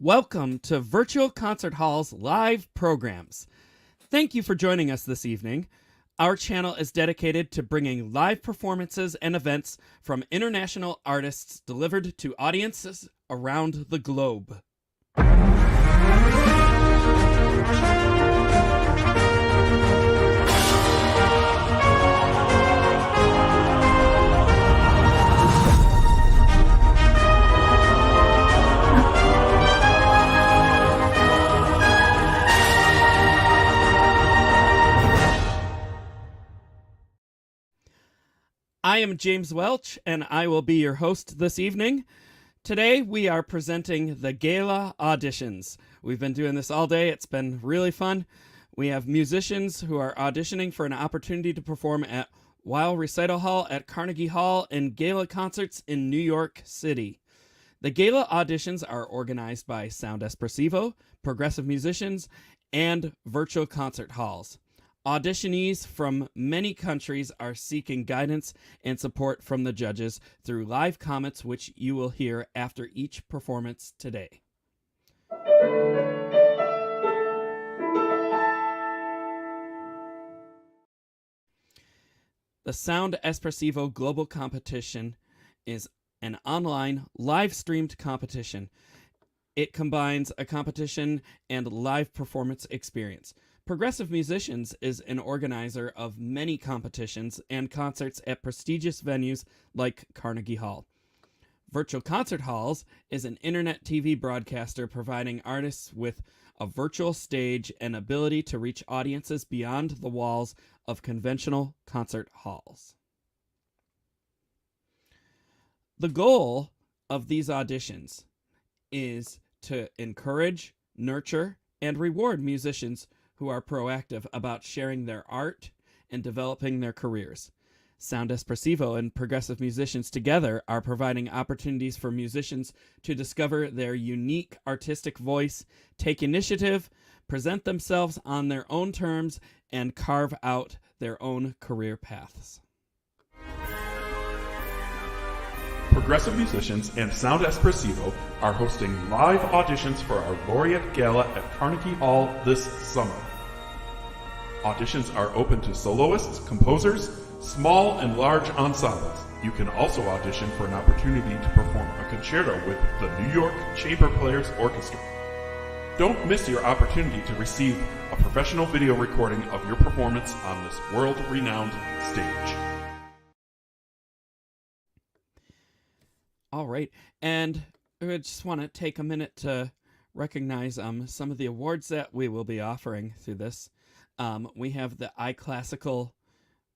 Welcome to Virtual Concert Hall's live programs. Thank you for joining us this evening. Our channel is dedicated to bringing live performances and events from international artists delivered to audiences around the globe. I am James Welch, and I will be your host this evening. Today, we are presenting the Gala Auditions. We've been doing this all day. It's been really fun. We have musicians who are auditioning for an opportunity to perform at Weill Recital Hall at Carnegie Hall and Gala concerts in New York City. The Gala Auditions are organized by Sound Espressivo, Progressive Musicians, and Virtual Concert Halls. Auditionees from many countries are seeking guidance and support from the judges through live comments, which you will hear after each performance today. The Sound Espressivo Global Competition is an online, live-streamed competition. It combines a competition and live performance experience. Progressive Musicians is an organizer of many competitions and concerts at prestigious venues like Carnegie Hall. Virtual Concert Halls is an internet TV broadcaster providing artists with a virtual stage and ability to reach audiences beyond the walls of conventional concert halls. The goal of these auditions is to encourage, nurture, and reward musicians who are proactive about sharing their art and developing their careers. Sound Espressivo and Progressive Musicians together are providing opportunities for musicians to discover their unique artistic voice, take initiative, present themselves on their own terms, and carve out their own career paths. Progressive Musicians and Sound Espressivo are hosting live auditions for our Laureate Gala at Carnegie Hall this summer. Auditions are open to soloists, composers, small and large ensembles. You can also audition for an opportunity to perform a concerto with the New York Chamber Players Orchestra. Don't miss your opportunity to receive a professional video recording of your performance on this world-renowned stage. All right, and I just want to take a minute to recognize some of the awards that we will be offering through this. We have the iClassical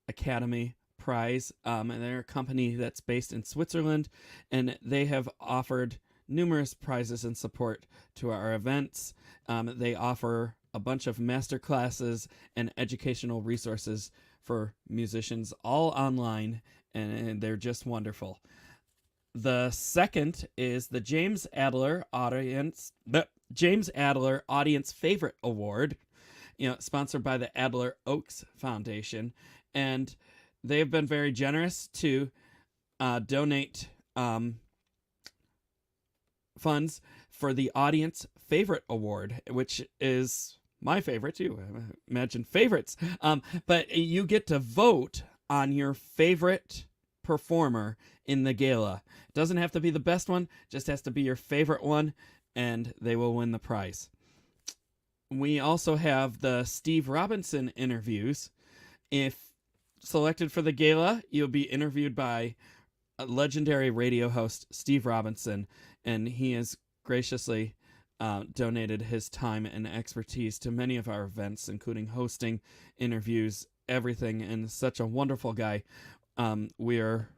Academy Prize, and they're a company that's based in Switzerland, and they have offered numerous prizes and support to our events. They offer a bunch of master classes and educational resources for musicians, all online, and they're just wonderful. The second is the James Adler Audience Favorite Award, sponsored by the Adler Oaks Foundation, and they have been very generous to donate funds for the Audience Favorite Award, which is my favorite too. I imagine favorites, but you get to vote on your favorite performer in the gala. It doesn't have to be the best one, just has to be your favorite one, and they will win the prize. We also have the Steve Robinson interviews. If selected for the gala, you'll be interviewed by a legendary radio host, Steve Robinson, and he has graciously donated his time and expertise to many of our events, including hosting, interviews, everything, and such a wonderful guy. We are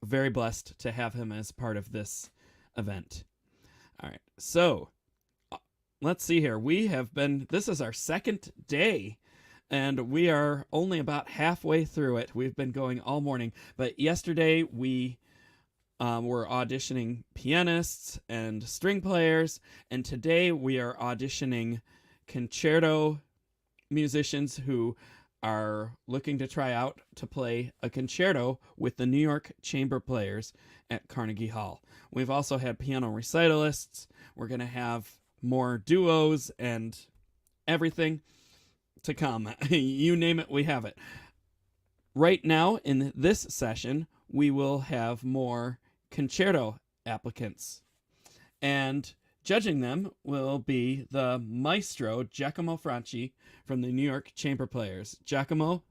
very blessed to have him as part of this event. All right, so let's see here. This is our second day, and we are only about halfway through it. We've been going all morning, but yesterday we were auditioning pianists and string players, and today we are auditioning concerto musicians who are looking to try out to play a concerto with the New York Chamber Players at Carnegie Hall. We've also had piano recitalists. We're going to have more duos and everything to come. You name it, we have it. Right now, in this session, we will have more concerto applicants. And judging them will be the maestro, Giacomo Franci, from the New York Chamber Players. Giacomo,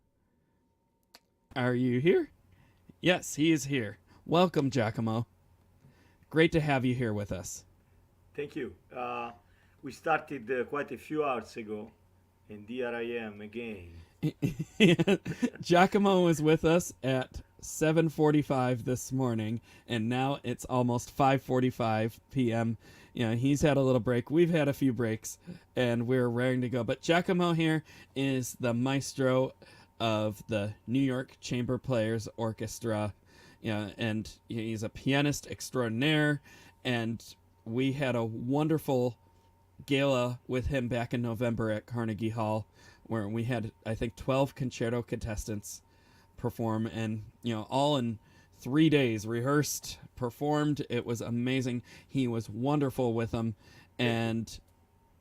are you here? Yes, he is here. Welcome, Giacomo. Great to have you here with us. Thank you. We started quite a few hours ago, and here I am again. Giacomo was with us at 7:45 this morning, and now it's almost 5:45 p.m. You know, he's had a little break. We've had a few breaks, and we're raring to go. But Giacomo here is the maestro of the New York Chamber Players Orchestra, you know, and he's a pianist extraordinaire, and we had a wonderful gala with him back in November at Carnegie Hall, where we had, I think, 12 concerto contestants perform, and, you know, all in 3 days, rehearsed, performed. It was amazing. He was wonderful with them, and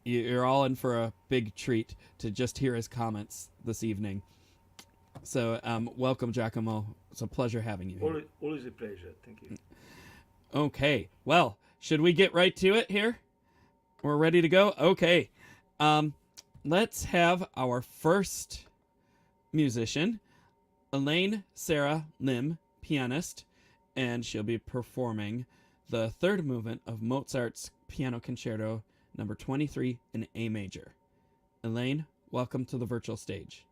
you're all in for a big treat to just hear his comments this evening. So, welcome, Giacomo. It's a pleasure having you here. Always a pleasure. Thank you. Okay, well, should we get right to it here? We're ready to go? Okay. Let's have our first musician, Elaine Sara Lim, pianist, and she'll be performing the third movement of Mozart's Piano Concerto number 23 in A major. Elaine, welcome to the virtual stage.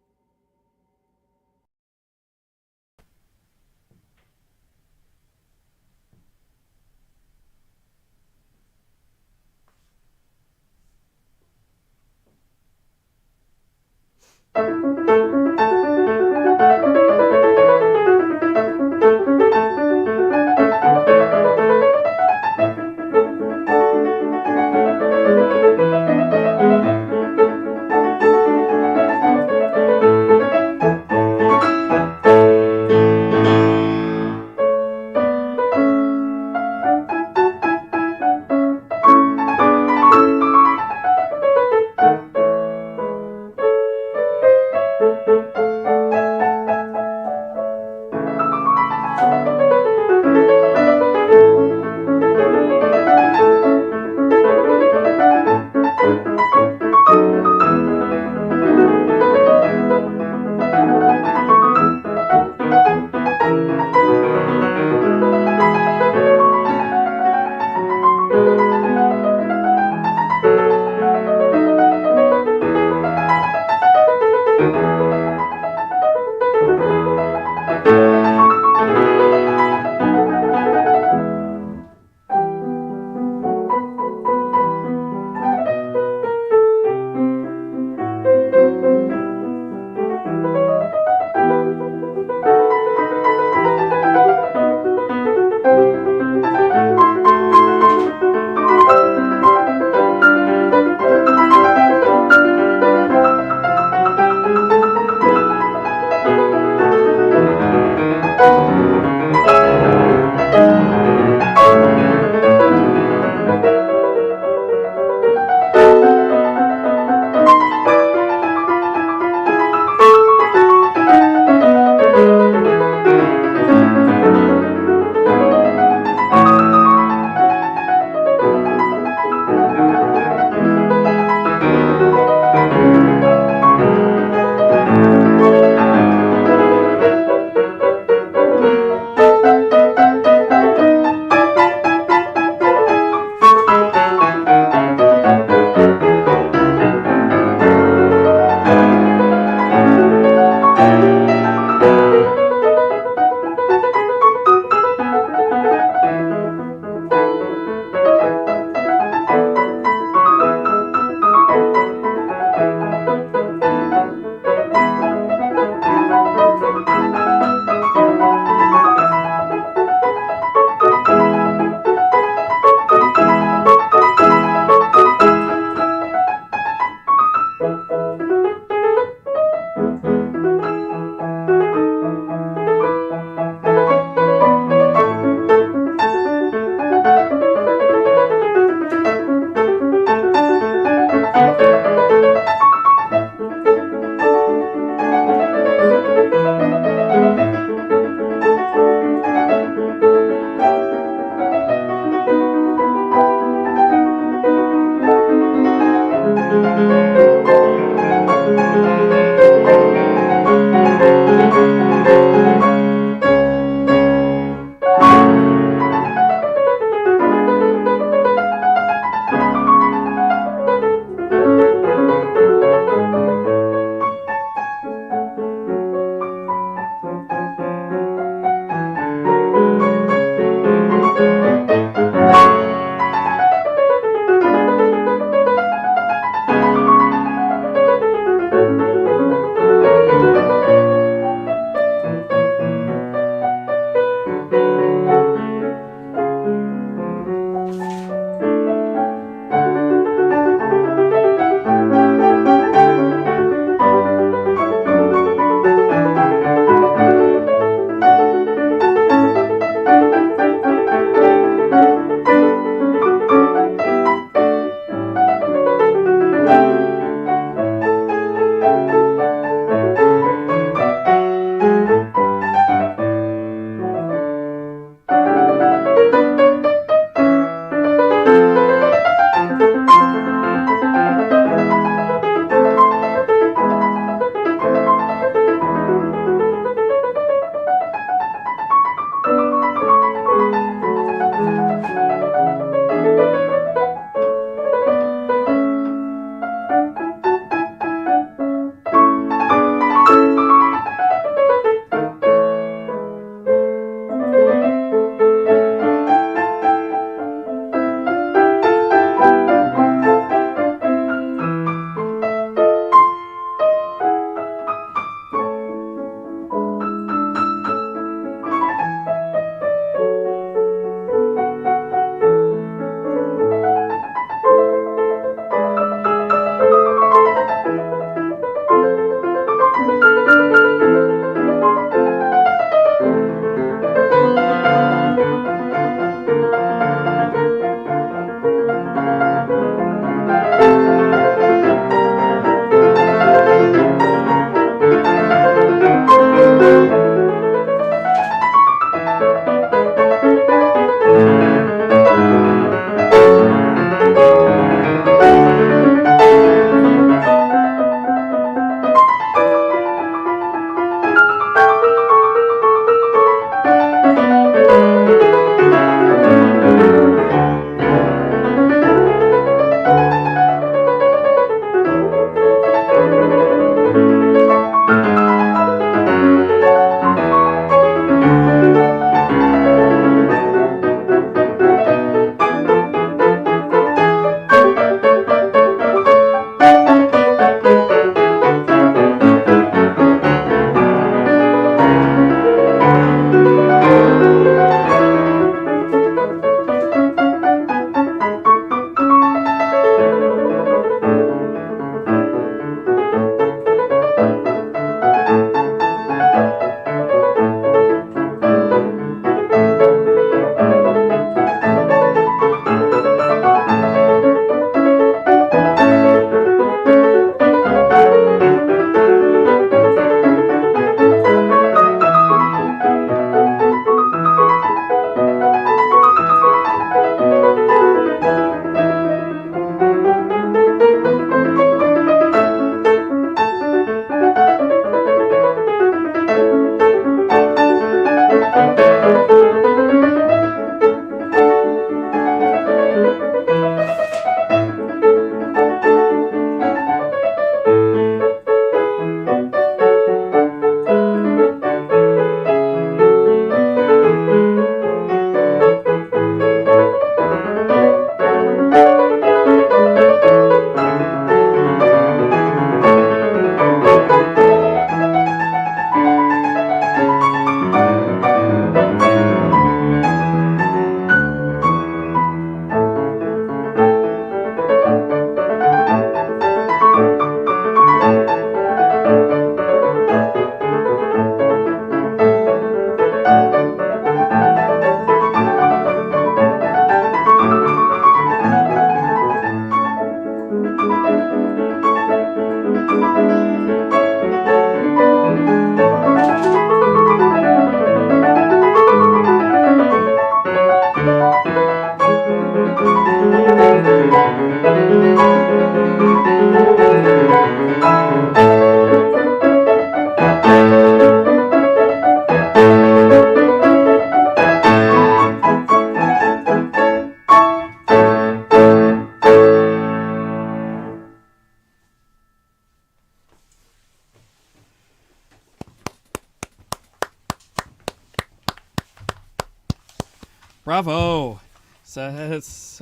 Bravo! So it's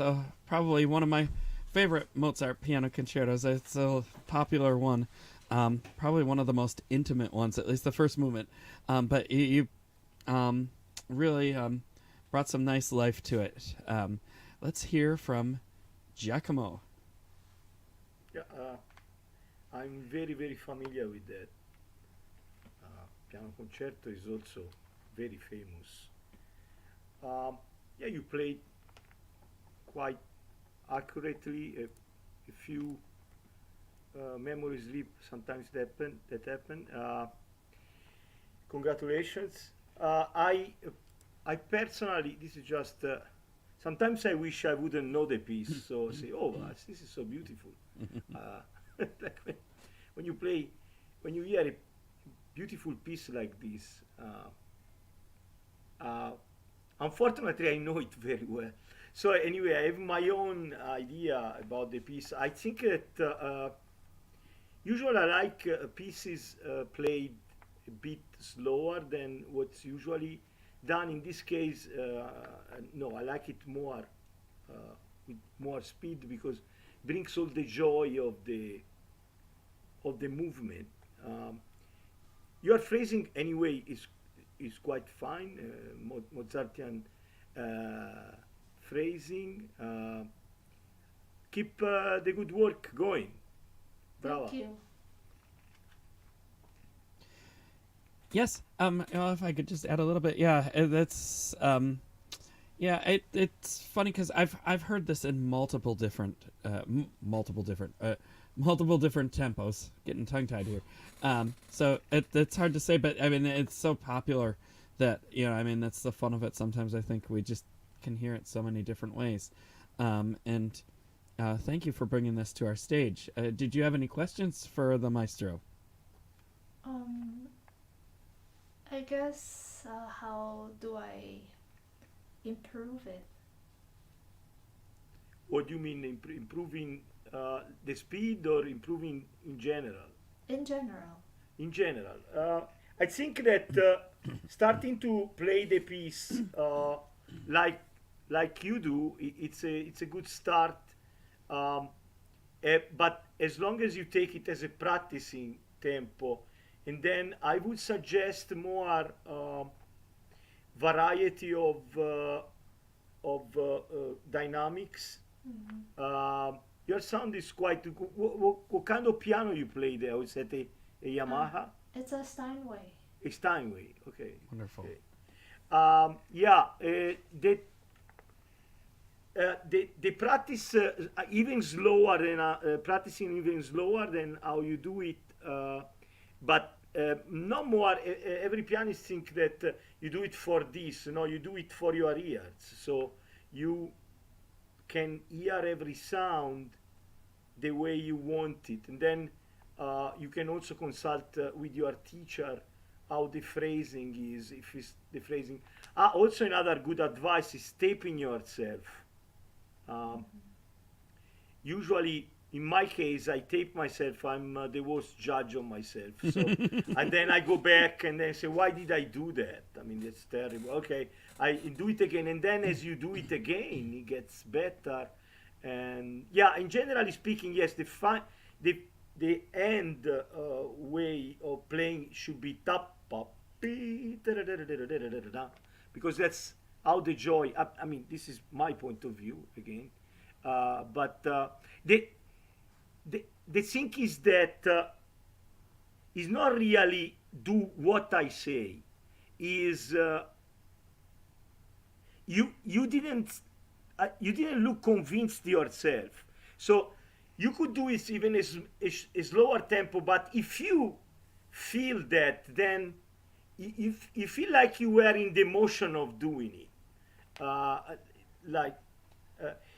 probably one of my favorite Mozart piano concertos. It's a popular one, probably one of the most intimate ones, at least the first movement. But you really brought some nice life to it. Let's hear from Giacomo. Yeah, I'm very, very familiar with that. Piano Concerto is also very famous. Yeah, you played quite accurately. A few memory slip sometimes that happen. Congratulations. I personally, this is just. Sometimes I wish I wouldn't know the piece, so say, "Oh, this is so beautiful." Like when you play, when you hear a beautiful piece like this. Unfortunately, I know it very well. So anyway, I have my own idea about the piece. I think that usually I like pieces played a bit slower than what's usually done. In this case, no, I like it more with more speed because it brings all the joy of the movement. Your phrasing anyway is quite fine, Mozartian phrasing. Keep the good work going. Bravo. Thank you. Yes. If I could just add a little bit, that's it's funny because I've heard this in multiple different tempos. Getting tongue tied here. So it's hard to say, but I mean it's so popular that that's the fun of it. Sometimes I think we just can hear it so many different ways. And thank you for bringing this to our stage. Did you have any questions for the maestro? I guess how do I improve it? What do you mean improving the speed or improving in general? In general. In general, I think that starting to play the piece like you do, it's a good start. But as long as you take it as a practicing tempo, and then I would suggest more variety of dynamics. Your sound is quite good. What kind of piano you play there? Was that a Yamaha? It's a Steinway. A Steinway, okay. Wonderful. Okay. They practice even slower than practicing even slower than how you do it, but no more. Every pianist think that you do it for this. No, you do it for your ears, so you can hear every sound the way you want it, and then you can also consult with your teacher how the phrasing is. If it's the phrasing. Also, another good advice is taping yourself. Usually, in my case, I tape myself. I'm the worst judge of myself. So, and then I go back and then say, why did I do that? I mean, that's terrible. Okay, I do it again. And then as you do it again, it gets better. And yeah, in generally speaking, yes, the end way of playing should be tap, pop, because that's how the joy. I mean, this is my point of view again. But the thing is that is not really do what I say. Is you didn't look convinced yourself. So you could do it even a slower tempo. But if you feel that, then you feel like you were in the motion of doing it.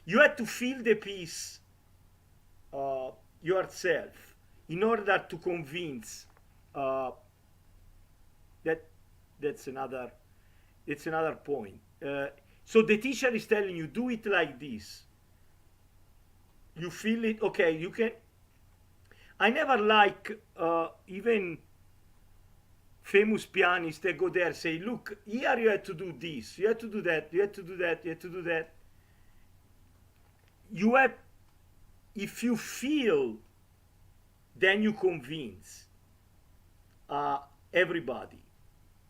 You had to feel the piece yourself in order to convince that's another point. So the teacher is telling you, do it like this. You feel it, okay, you can. I never like even famous pianists, they go there, say, look, here you have to do this, you have to do that, you have to do that, you have to do that. You have, if you feel, then you convince everybody,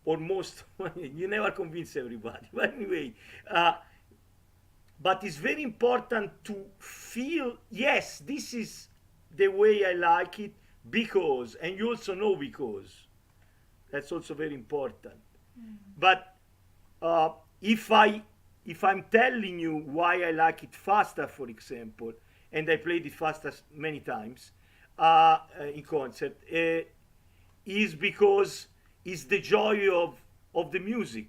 or most. You never convince everybody, but anyway. But it's very important to feel, yes, this is the way I like it, because, and you also know because. That's also very important. But if I'm telling you why I like it faster, for example, and I played it faster many times in concert, is because it's the joy of the music.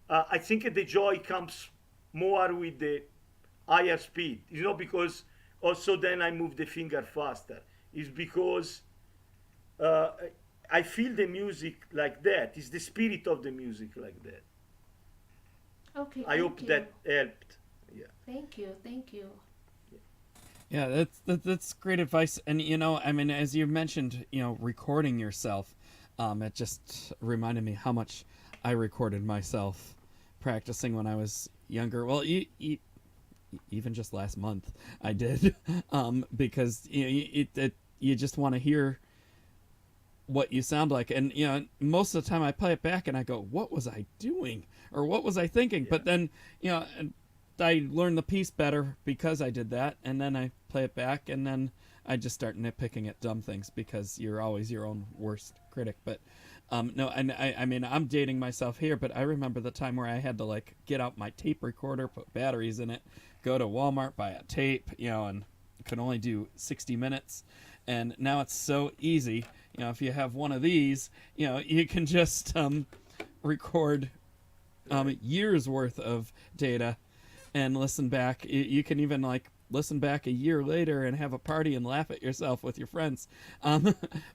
I think the joy comes more with the higher speed. It's not because also then I move the finger faster. It's because I feel the music like that. It's the spirit of the music like that. Okay. I hope that helped. Yeah. Thank you. Thank you. Yeah, that's great advice. And I mean, as you mentioned, recording yourself, it just reminded me how much I recorded myself practicing when I was younger. Well, even just last month I did, because you just want to hear what you sound like, and most of the time I play it back and I go, what was I doing, or what was I thinking? But then I learn the piece better because I did that, and then I play it back, and then I just start nitpicking at dumb things, because you're always your own worst critic. But no, and I mean, I'm dating myself here, but I remember the time where I had to get out my tape recorder, put batteries in it, go to Walmart, buy a tape, and could only do 60 minutes. And now it's so easy. If you have one of these, you can just record years worth of data and listen back. You can even listen back a year later and have a party and laugh at yourself with your friends.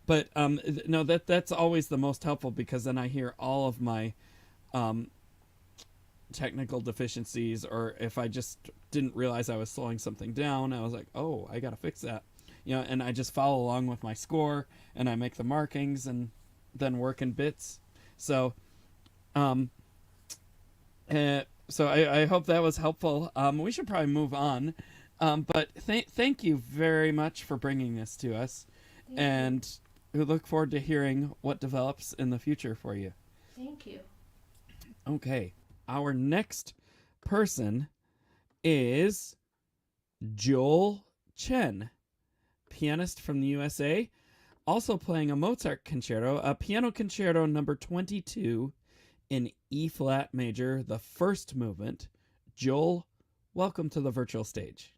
But no, that's always the most helpful, because then I hear all of my technical deficiencies, or if I just didn't realize I was slowing something down, I was like, oh, I gotta fix that. And I just follow along with my score, and I make the markings, and then work in bits. So, so I hope that was helpful. We should probably move on. But thank you very much for bringing this to us, and we look forward to hearing what develops in the future for you. Thank you. Okay, our next person is Joel Chen, pianist from the USA, also playing a Mozart concerto, a piano concerto number 22 in E-flat major, the first movement. Joel, welcome to the virtual stage.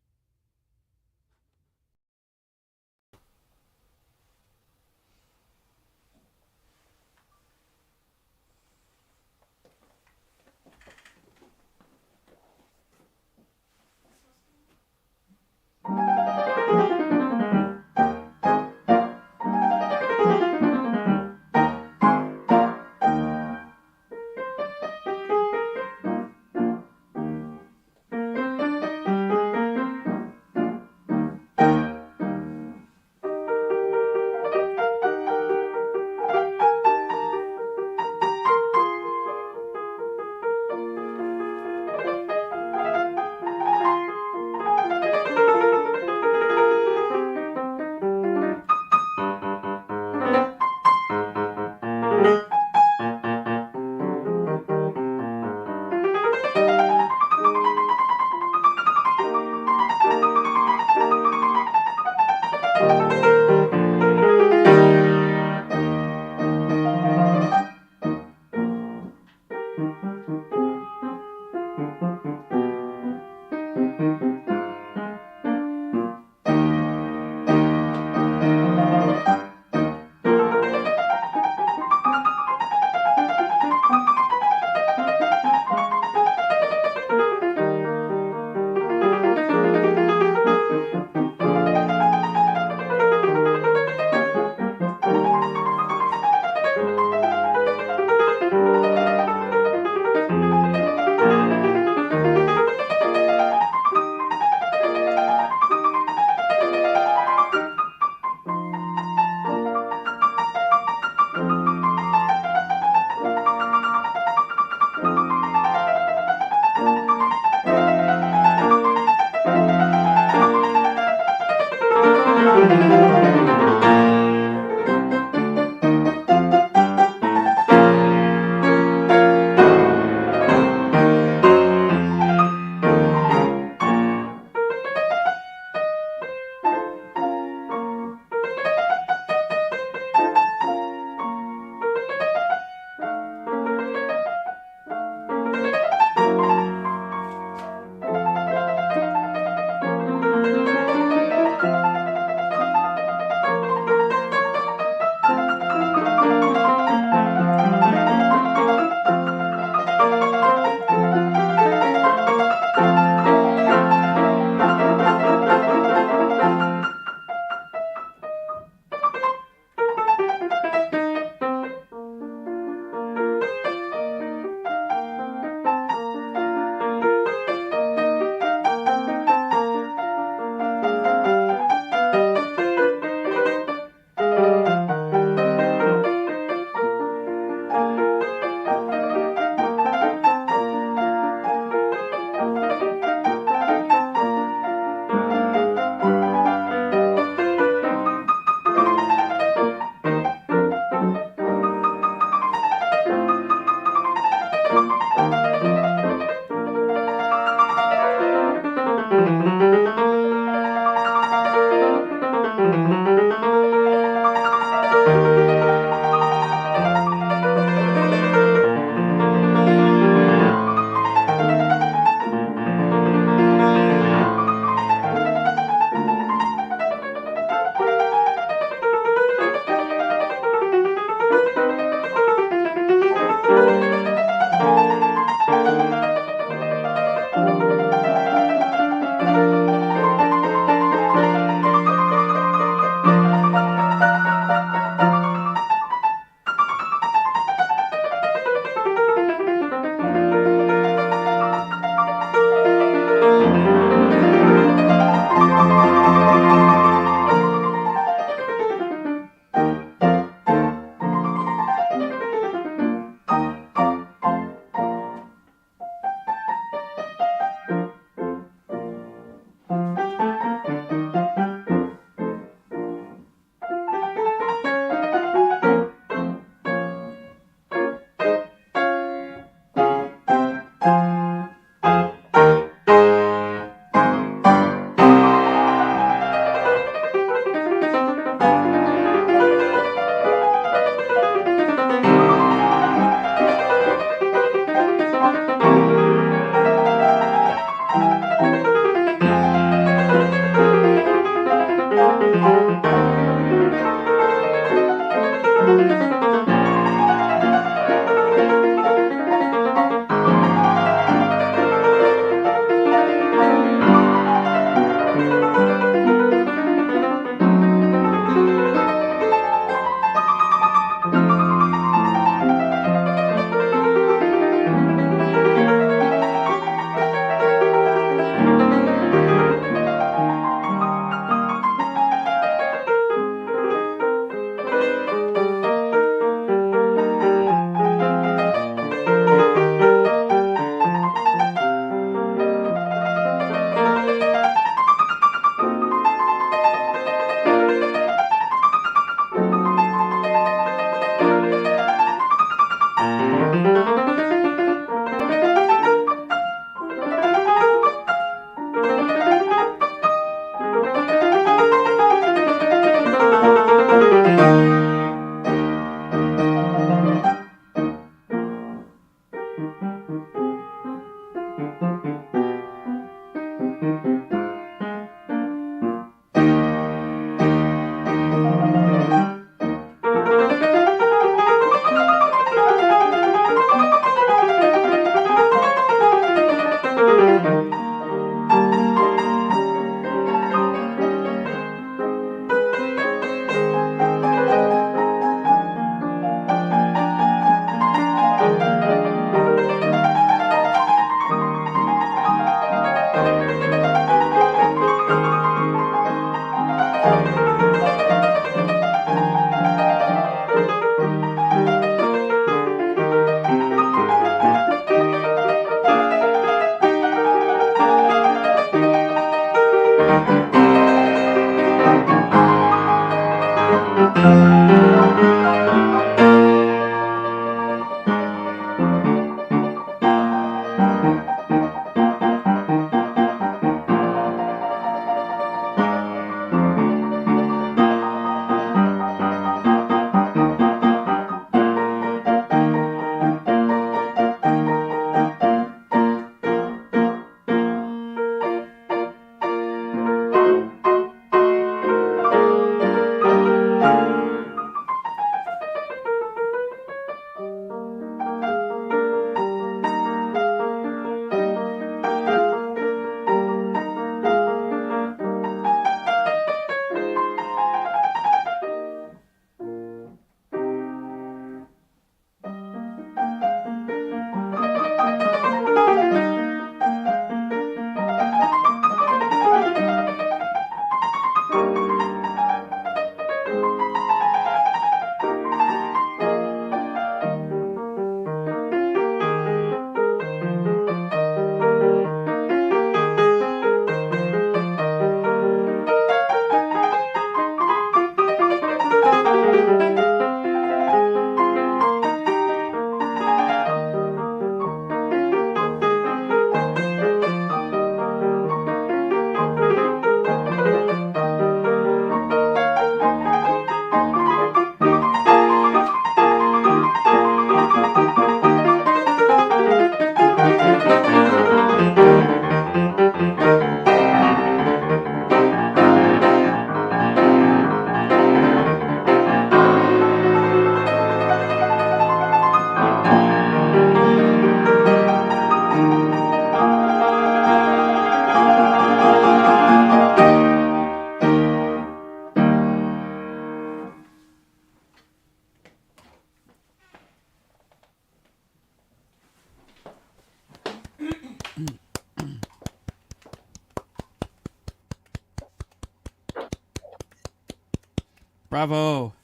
Bravo.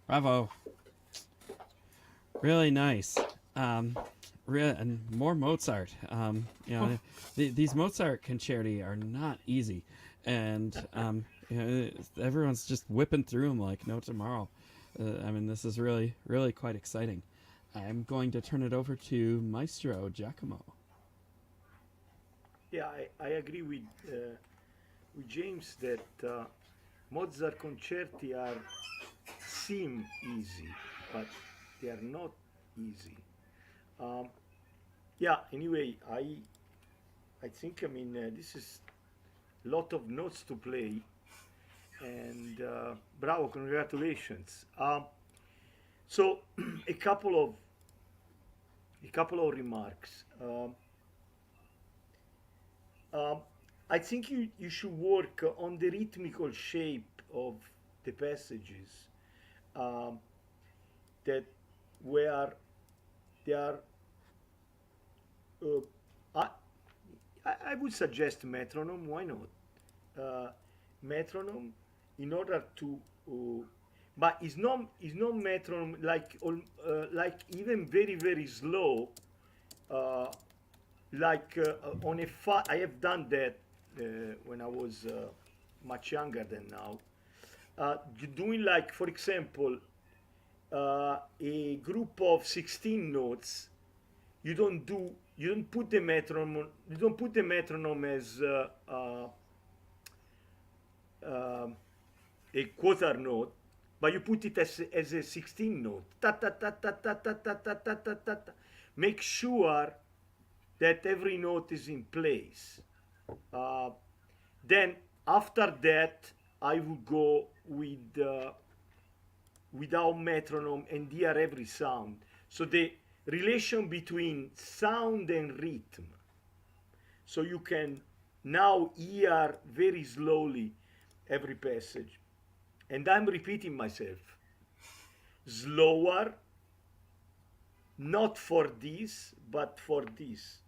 Bravo. Really nice. And more Mozart. These Mozart concerti are not easy. And, everyone's just whipping through them like no tomorrow. This is really, really quite exciting. I'm going to turn it over to Maestro Giacomo. Yeah, I agree with James that Mozart concerti seem easy, but they are not easy. Anyway, I think this is a lot of notes to play, and bravo, congratulations. So a couple of remarks. I think you should work on the rhythmical shape of the passages, that where they are. I would suggest metronome. Why not? Metronome, in order to. But it's not metronome like even very, very slow. On a I have done that when I was much younger than now. Doing, like, for example, a group of 16 notes. You don't put the metronome as a quarter note, but you put it as a 16 note. Ta ta ta ta ta ta ta ta ta ta ta. Make sure that every note is in place. Then after that, I will go without metronome and hear every sound. So the relation between sound and rhythm. So you can now hear very slowly every passage. And I'm repeating myself. Slower, not for this, but for this.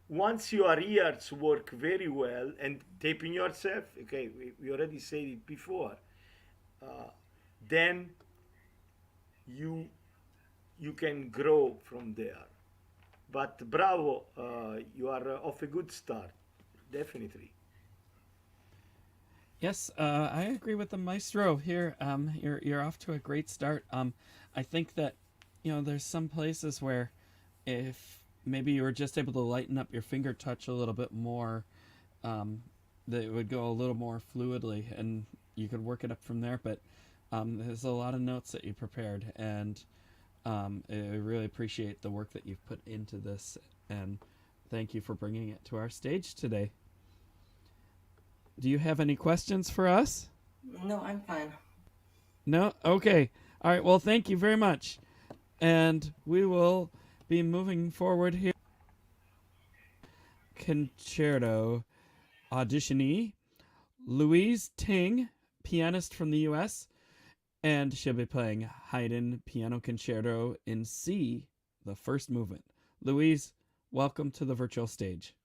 Once your ears work very well, and taping yourself, okay, we already said it before, then you can grow from there. But bravo, you are off a good start, definitely. Yes, I agree with the maestro here. You're off to a great start. I think that, there's some places where if maybe you were just able to lighten up your finger touch a little bit more, that it would go a little more fluidly and you could work it up from there. But there's a lot of notes that you prepared, and I really appreciate the work that you've put into this, and thank you for bringing it to our stage today. Do you have any questions for us? No, I'm fine. No? Okay. All right. Well, thank you very much. And we will be moving forward here. Concerto auditionee, Louise Ting, pianist from the U.S., and she'll be playing Haydn Piano Concerto in C, the first movement. Louise, welcome to the virtual stage.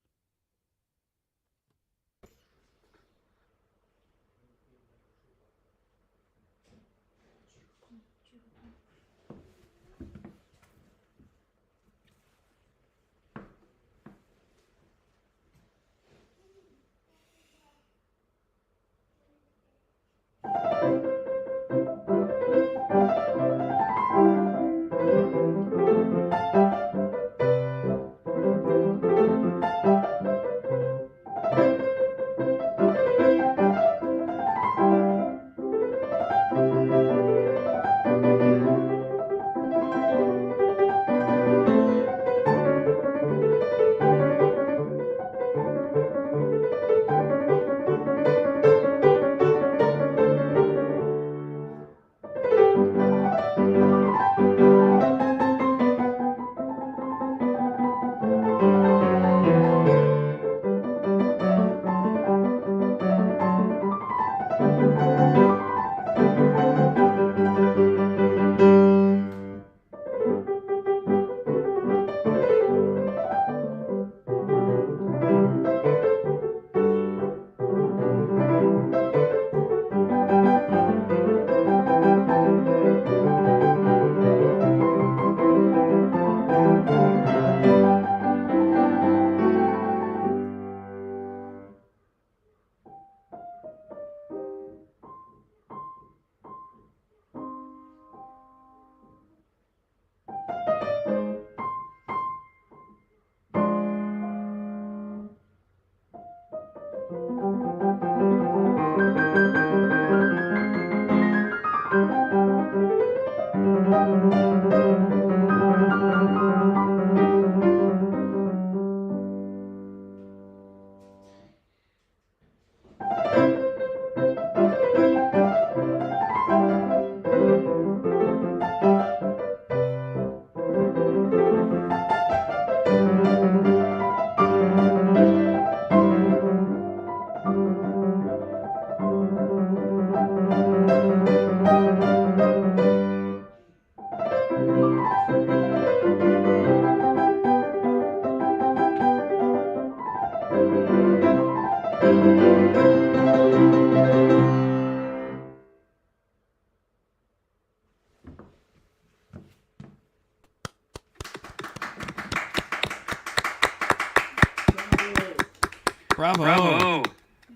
Bravo. Bravo.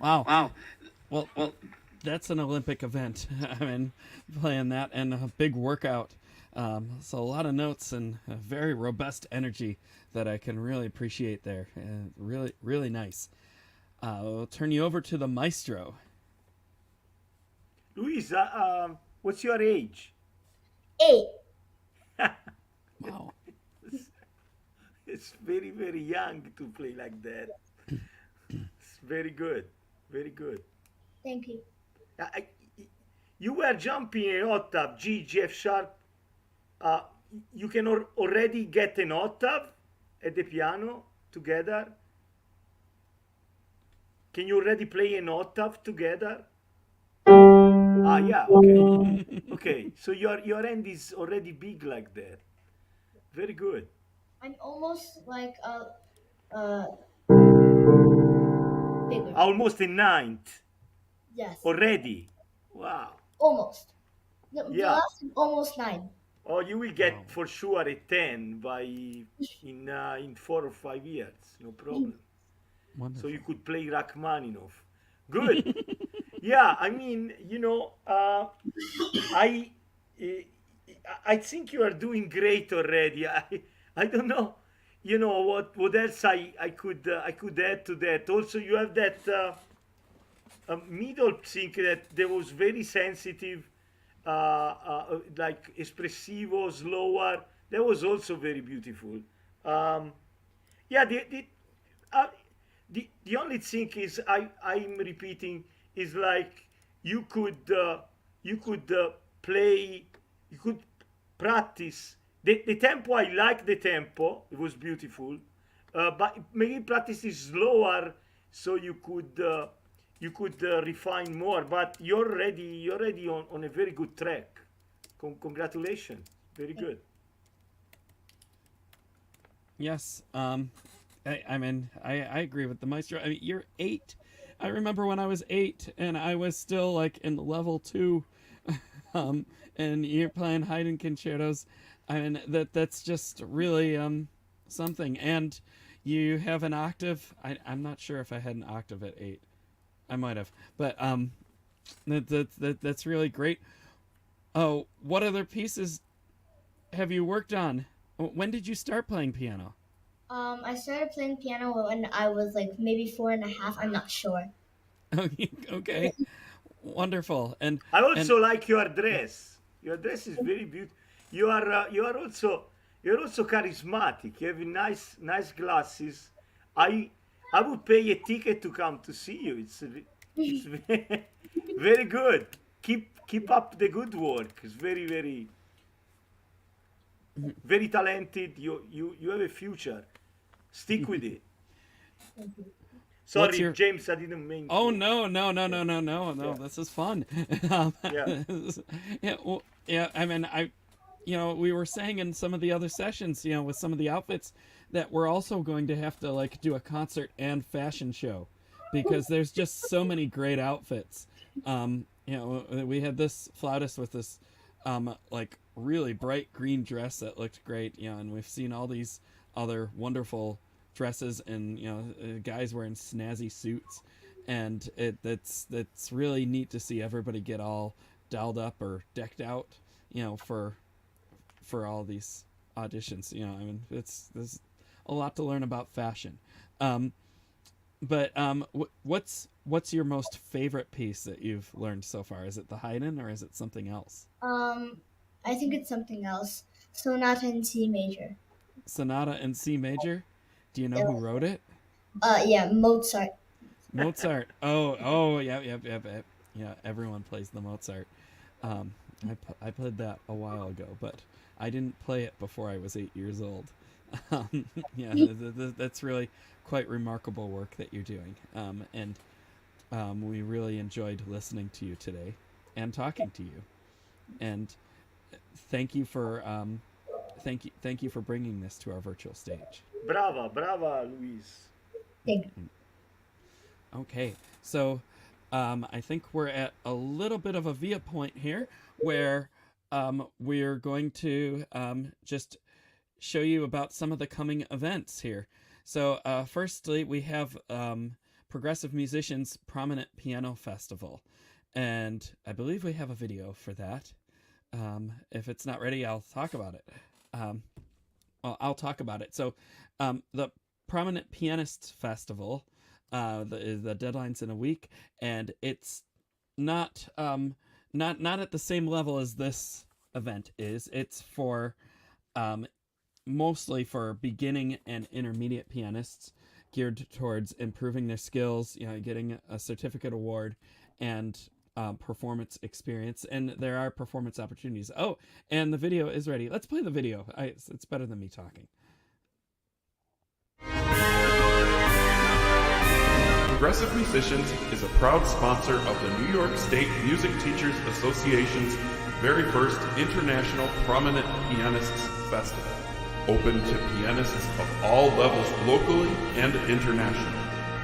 Wow. Wow. Well, that's an Olympic event. I mean, playing that and a big workout. So a lot of notes and a very robust energy that I can really appreciate there. Really, really nice. I'll turn you over to the maestro. Louise, what's your age? 8. Wow. It's very, very young to play like that. It's very good. Very good. Thank you. I, you were jumping an octave, G, F sharp. You can already get an octave at the piano together. Can you already play an octave together? Yeah, okay. Okay, so your hand is already big like that. Very good. I'm almost like bigger. Almost a ninth Yes. already. Wow. Almost. The Yeah. last is almost 9. Oh, you will get Wow. for sure a 10 in 4 or 5 years. No problem. So Wonderful. you could play Rachmaninoff. Good. Yeah, I mean, I I think you are doing great already. I don't know, what else I could add to that. Also, you have that middle thing that was very sensitive, like espressivo, slower. That was also very beautiful. Yeah, uh, the only thing is I'm repeating is like you could play, you could practice the tempo. I like the tempo; it was beautiful, but maybe practice is slower so you could refine more. But you're already on a very good track. Congratulations, very good. Yes. I mean, I agree with the maestro. I mean, you're 8. I remember when I was 8 and I was still like in level 2, and you're playing Haydn concertos. I mean, that's just really something. And you have an octave. I'm not sure if I had an octave at 8. I might have, but that's really great. Oh, what other pieces have you worked on? When did you start playing piano? I started playing piano when I was like maybe 4.5. I'm not sure. Okay, wonderful. And I also like your dress. Your dress is very beautiful. You're also charismatic. You have nice glasses. I would pay a ticket to come to see you. It's very good. Keep up the good work. It's very, very, very talented. You have a future. Stick with it. Sorry, James, I didn't mean. Oh no! This is fun. Yeah. Yeah. Well, yeah. I mean, we were saying in some of the other sessions, with some of the outfits, that we're also going to have to like do a concert and fashion show, because there's just so many great outfits. We had this flautist with this, like really bright green dress that looked great. And we've seen all these other wonderful dresses and guys wearing snazzy suits, and that's really neat to see everybody get all dolled up or decked out for all these auditions. I mean, there's a lot to learn about fashion. But what's your most favorite piece that you've learned so far? Is it the Haydn or is it something else? I think it's something else. Sonata in C major. Sonata in C major? Do you know who wrote it? Yeah, Mozart. Mozart. Oh, yeah. Everyone plays the Mozart. I played that a while ago, but I didn't play it before I was 8 years old. Yeah, that's really quite remarkable work that you're doing. And we really enjoyed listening to you today and talking to you. And thank you for bringing this to our virtual stage. Brava, Louise. Thank you. Okay, so I think we're at a little bit of a via point here where we're going to just show you about some of the coming events here. So firstly, we have Progressive Musicians Prominent Piano Festival. And I believe we have a video for that. If it's not ready, I'll talk about it. I'll talk about it. So the Prominent Pianists Festival, the deadline's in a week, and it's not at the same level as this event is. It's for mostly for beginning and intermediate pianists, geared towards improving their skills, getting a certificate award and performance experience. And there are performance opportunities. Oh, and the video is ready. Let's play the video. It's better than me talking. Progressive Musicians is a proud sponsor of the New York State Music Teachers Association's very first International Prominent Pianists Festival, open to pianists of all levels locally and internationally.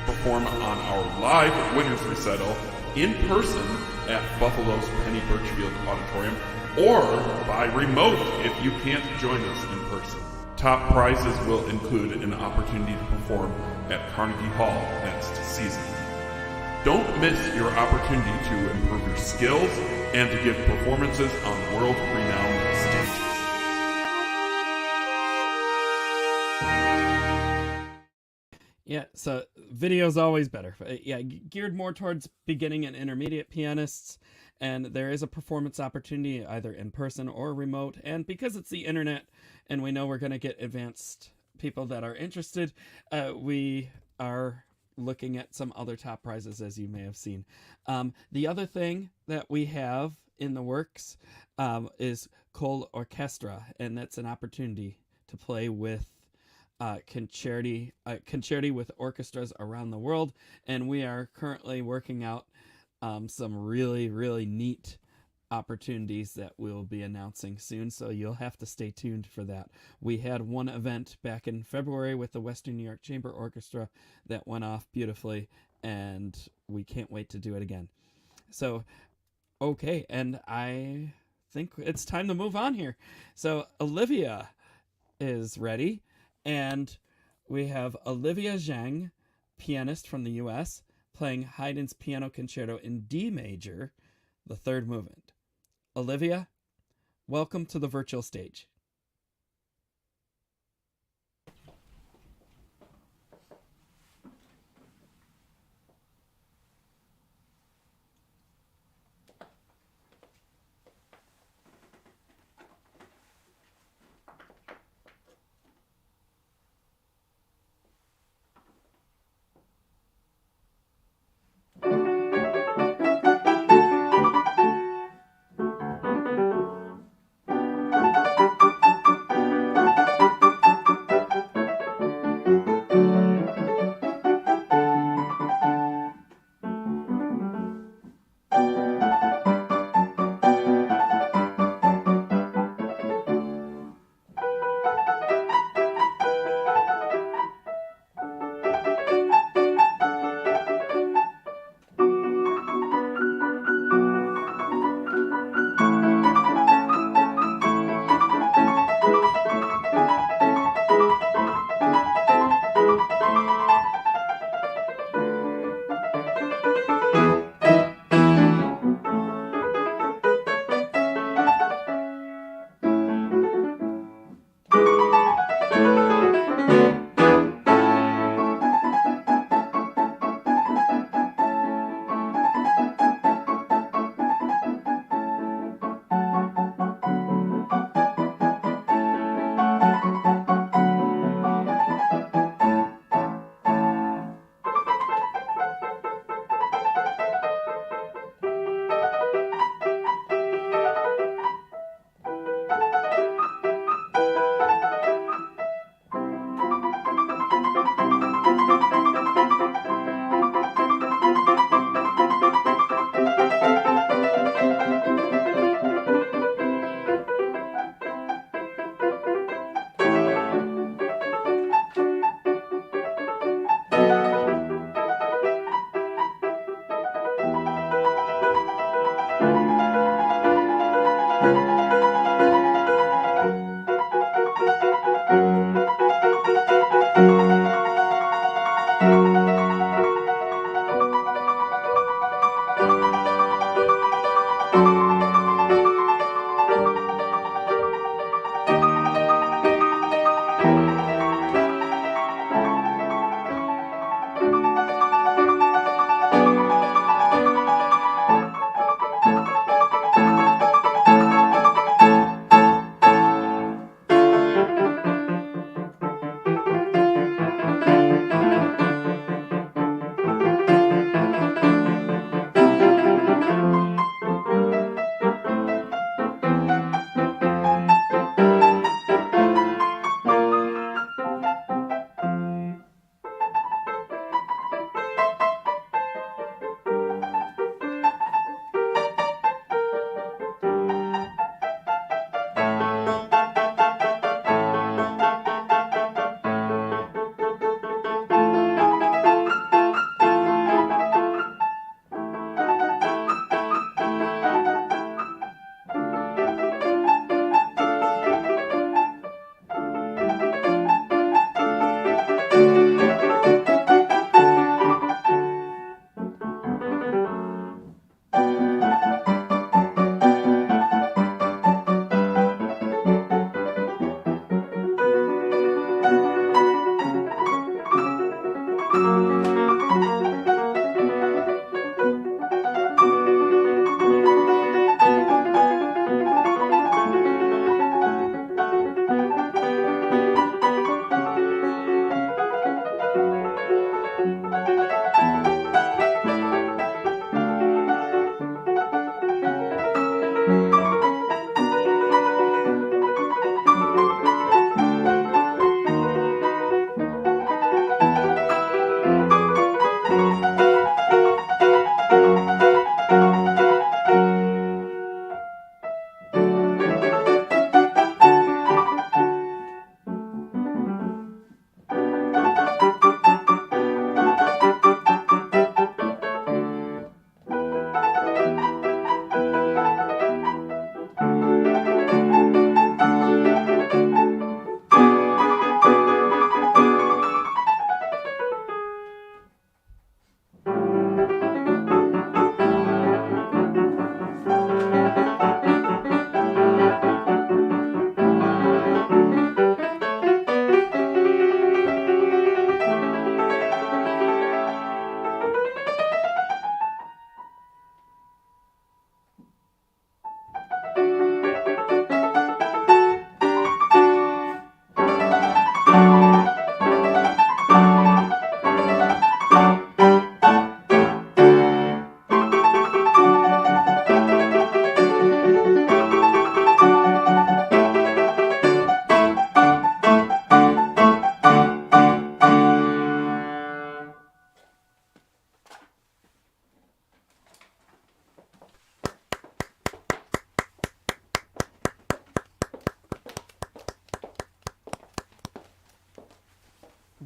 Perform on our live winners recital in person at Buffalo's Penny Birchfield Auditorium, or by remote if you can't join us in person. Top prizes will include an opportunity to perform at Carnegie Hall next season. Don't miss your opportunity to improve your skills and to give performances on world-renowned stages. Yeah, so video's always better. Yeah, geared more towards beginning and intermediate pianists, and there is a performance opportunity either in person or remote. And because it's the internet, and we know we're going to get advanced people that are interested, we are looking at some other top prizes, as you may have seen. The other thing that we have in the works is Col Orchestra, and that's an opportunity to play with concerti with orchestras around the world, and we are currently working out some really, really neat opportunities that we'll be announcing soon, so you'll have to stay tuned for that. We had one event back in February with the Western New York Chamber Orchestra that went off beautifully, and we can't wait to do it again. So, okay, and I think it's time to move on here. So Olivia is ready, and we have Olivia Zhang, pianist from the U.S., playing Haydn's Piano Concerto in D major, the third movement. Olivia, welcome to the virtual stage.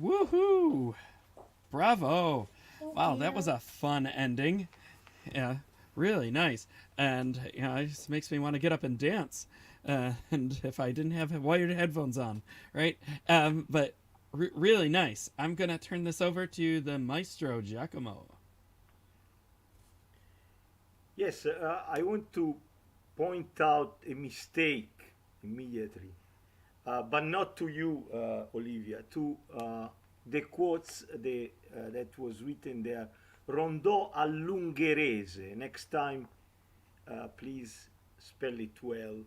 Woohoo! Bravo! Thank Wow, you. that was a fun ending. Yeah, really nice. And it just makes me want to get up and dance. And if I didn't have wired headphones on, right? But really nice. I'm gonna turn this over to the maestro Giacomo. Yes, I want to point out a mistake immediately, but not to you, Olivia, to the quotes that was written there. Rondo all'ungherese. Next time, please spell it well.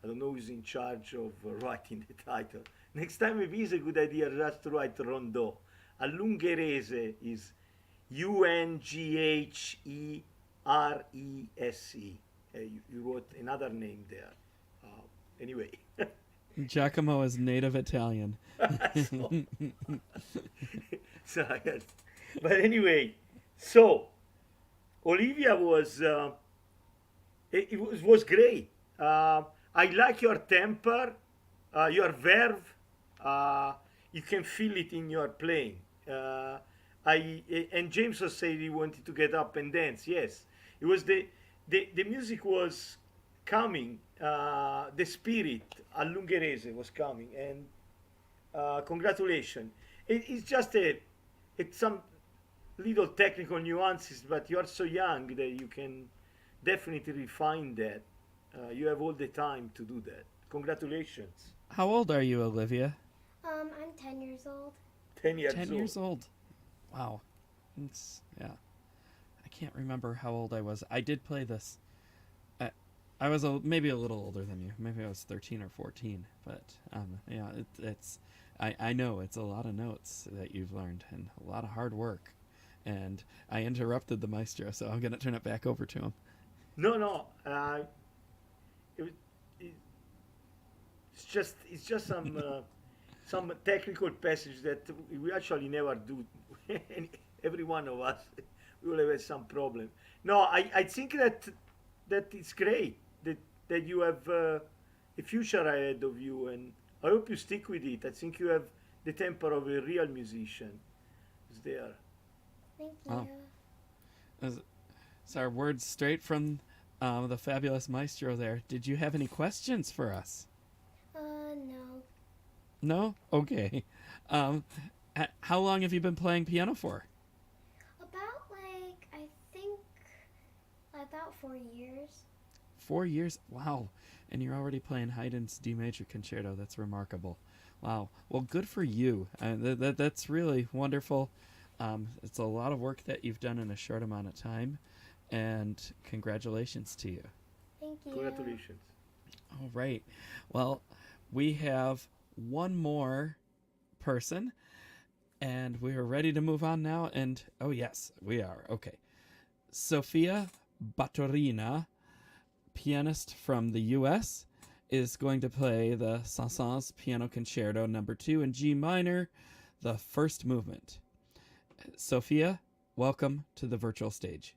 I don't know who's in charge of writing the title. Next time, maybe it's a good idea just to write Rondo. All'ungherese is Unghierese. You wrote another name there. Anyway. Giacomo is native Italian. But anyway, so Olivia was it was great. I like your temper, your verve. You can feel it in your playing. And James was saying he wanted to get up and dance. Yes, it was the music was coming. The spirit all'ungherese was coming, and congratulations. It's just it's some little technical nuances, but you are so young that you can definitely refine that. You have all the time to do that. Congratulations. How old are you, Olivia? I'm 10 years old. 10 years 10 old. years old. Wow. Yeah. I can't remember how old I was. I did play this. I was maybe a little older than you. Maybe I was 13 or 14. But yeah, I know it's a lot of notes that you've learned and a lot of hard work. And I interrupted the maestro, so I'm going to turn it back over to him. No. It's just some technical passage that we actually never do. Every one of us, we will have some problem. No, I think that it's great that you have a future ahead of you, and I hope you stick with it. I think you have the temper of a real musician. It's there. Thank you. Wow. It's our words straight from the fabulous maestro there. Did you have any questions for us? No. No? Okay. How long have you been playing piano for? I think about 4 years. 4 years? Wow. And you're already playing Haydn's D major concerto. That's remarkable. Wow. Well, good for you. That's really wonderful. It's a lot of work that you've done in a short amount of time. And congratulations to you. Thank you. Congratulations. All right. Well, we have one more person. And we are ready to move on now. And, oh, yes, we are. Okay. Sofia Baturina, pianist from the U.S., is going to play the Saëns Piano Concerto No. 2 in G minor, the first movement. Sofia, welcome to the virtual stage.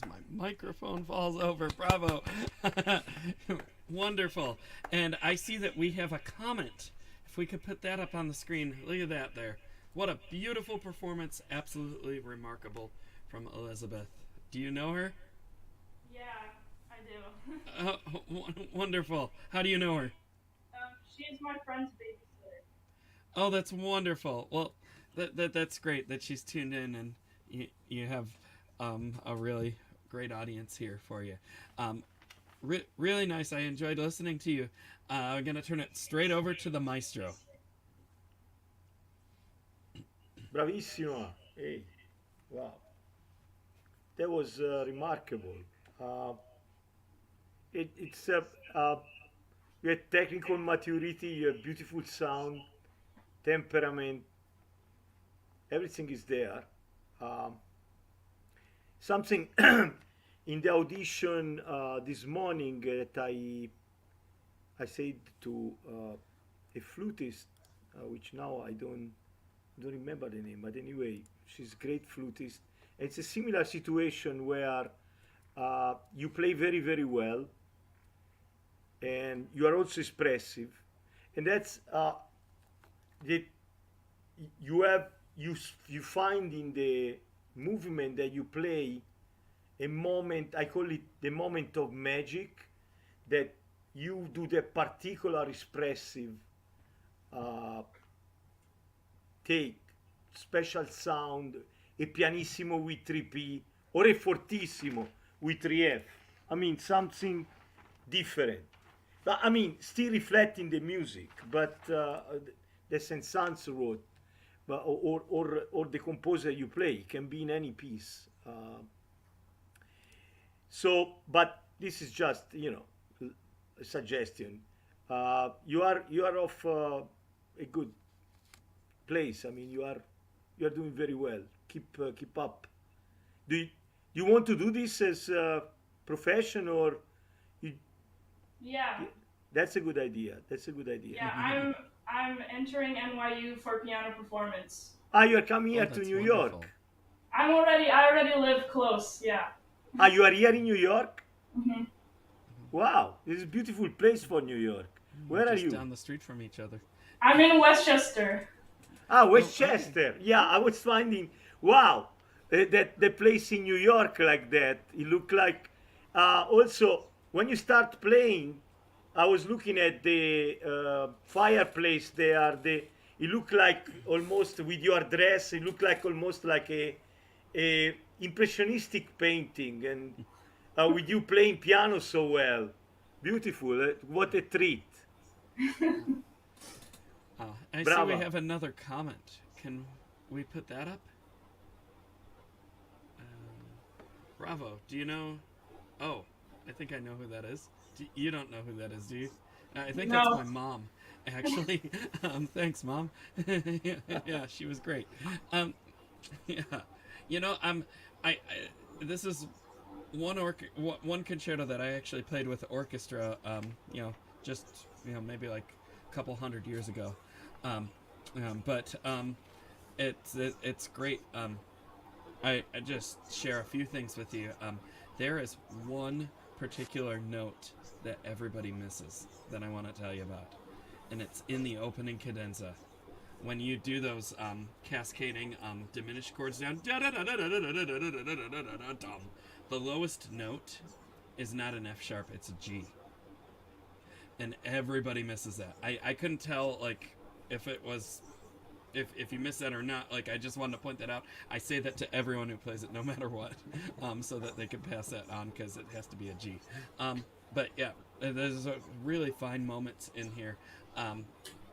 My microphone falls over. Bravo. Wonderful. And I see that we have a comment. If we could put that up on the screen. Look at that there. What a beautiful performance. Absolutely remarkable from Elizabeth. Do you know her? Yeah, I do. Wonderful. How do you know her? She is my friend's babysitter. Oh, that's wonderful. Well, that's great that she's tuned in, and you have a really great audience here for you. Really nice. I enjoyed listening to you. I'm going to turn it straight over to the maestro. Bravissima. Hey, wow. That was remarkable. It's you have technical maturity, you have beautiful sound, temperament, everything is there. Something in the audition this morning that I said to a flutist, which now I don't remember the name, but anyway, she's a great flutist. It's a similar situation where you play very, very well, and you are also expressive, and that's that you find in the movement that you play a moment, I call it the moment of magic, that you do the particular expressive take, special sound, a pianissimo with 3P or a fortissimo with 3F. I mean, something different. But, I mean, still reflecting the music, but the Saëns wrote, or the composer you play can be in any piece. So, but this is just, you know, a suggestion. You are off a good place. I mean, you are doing very well. Keep up. Do you want to do this as a profession, or you? Yeah. That's a good idea. That's a good idea. Yeah, I'm entering NYU for piano performance. You are coming here to New York. I already live close. Yeah. You are here in New York? Mm-hmm. Wow, this is a beautiful place for New York. Where are you? Just down the street from each other. I'm in Westchester. Westchester. Yeah, I was finding, wow, the place in New York like that. It looked like, also, when you start playing, I was looking at the fireplace there. It looked like almost, with your dress, it looked like almost like a impressionistic painting, and with you playing piano so well. Beautiful. What a treat. I Bravo. see we have another comment. Can we put that up? Bravo. Do you know? Oh, I think I know who that is. You don't know who that is, do you? I think No. that's my mom, actually. Thanks, Mom. Yeah, she was great. Yeah, you know, this is one concerto that I actually played with the orchestra. You know, just maybe like a couple 100 years ago. But it's great. I just share a few things with you. There is one particular note that everybody misses that I want to tell you about, and it's in the opening cadenza. when you do those cascading diminished chords down, the lowest note is not an F sharp, it's a G. And everybody misses that. I couldn't tell, like, if it was, if you missed that or not. Like, I just wanted to point that out. I say that to everyone who plays it, no matter what, so that they can pass that on, because it has to be a G. But yeah, there's a really fine moments in here,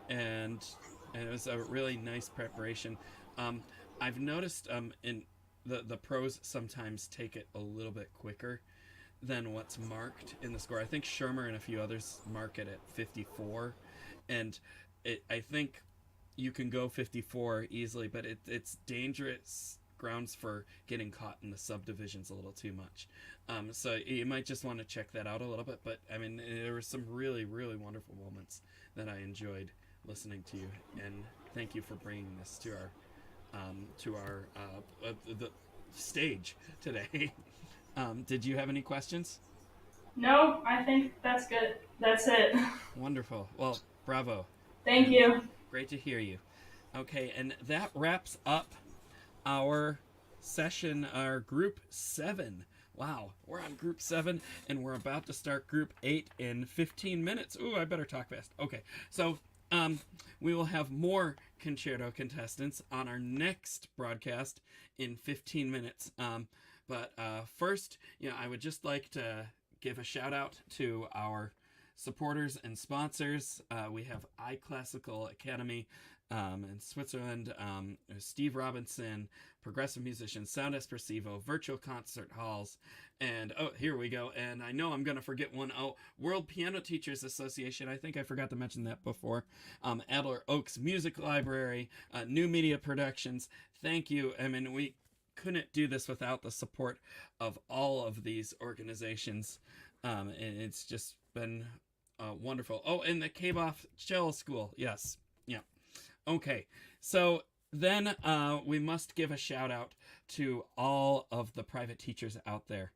and it was a really nice preparation. I've noticed in the pros sometimes take it a little bit quicker than what's marked in the score. I think Schirmer and a few others mark it at 54, and I think you can go 54 easily, but it's dangerous grounds for getting caught in the subdivisions a little too much. So you might just want to check that out a little bit. But I mean, there were some really, really wonderful moments that I enjoyed listening to you, and thank you for bringing this to our the stage today. Did you have any questions? No, I think that's good. That's it. Wonderful. Well, bravo. Thank you. Great to hear you. Okay, and that wraps up our session, our group 7. Wow, we're on group 7, and we're about to start group 8 in 15 minutes. Ooh, I better talk fast. Okay, so we will have more concerto contestants on our next broadcast in 15 minutes. But first, I would just like to give a shout out to our supporters and sponsors. We have iClassical Academy in Switzerland, Steve Robinson, Progressive Musicians, Sound Espressivo, Virtual Concert Halls, and here we go. And I know I'm going to forget one. World Piano Teachers Association. I think I forgot to mention that before. Adler Oaks Music Library, New Media Productions. Thank you. I mean, we couldn't do this without the support of all of these organizations, and it's just been wonderful. Oh, and the Kaboff Cello School. Yes. Yeah. Okay. So then we must give a shout out to all of the private teachers out there.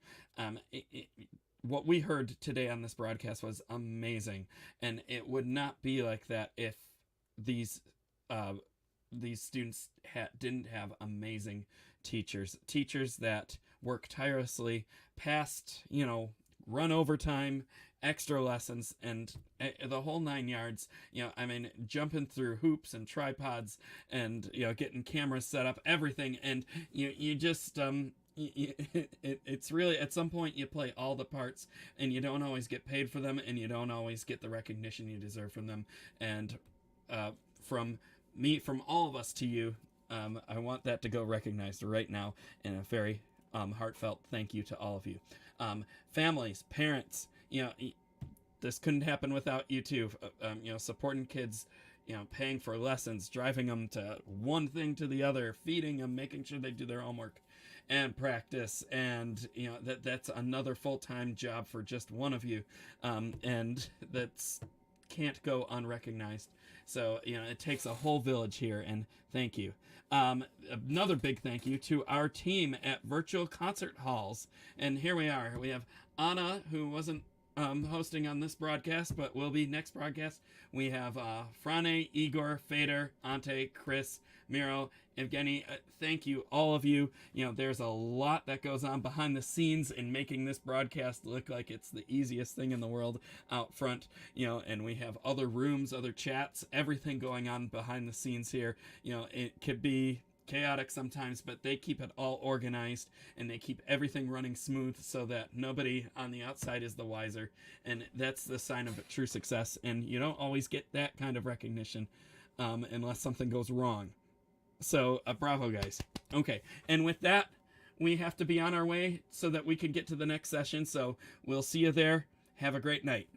What we heard today on this broadcast was amazing, and it would not be like that if these students didn't have amazing teachers that work tirelessly past, run overtime, extra lessons, and the whole 9 yards. I mean, jumping through hoops and tripods, and getting cameras set up, everything, and you just it's really, at some point, you play all the parts, and you don't always get paid for them, and you don't always get the recognition you deserve from them. And from all of us to you, I want that to go recognized right now in a very heartfelt thank you to all of you. Families, parents, this couldn't happen without you too. Supporting kids, paying for lessons, driving them to one thing to the other, feeding them, making sure they do their homework and practice, and that's another full-time job for just one of you, and that's can't go unrecognized. So it takes a whole village here, and thank you. Another big thank you to our team at Virtual Concert Halls, and here we are. We have Anna, who wasn't hosting on this broadcast, but will be next broadcast. We have Frane, Igor, Fader, Ante, Chris, Miro, Evgeny. Thank you, all of you. There's a lot that goes on behind the scenes in making this broadcast look like it's the easiest thing in the world out front. And we have other rooms, other chats, everything going on behind the scenes here. It could be chaotic sometimes, but they keep it all organized, and they keep everything running smooth so that nobody on the outside is the wiser, and that's the sign of true success. And you don't always get that kind of recognition unless something goes wrong. So bravo, guys. Okay, and with that, we have to be on our way so that we can get to the next session. So we'll see you there. Have a great night.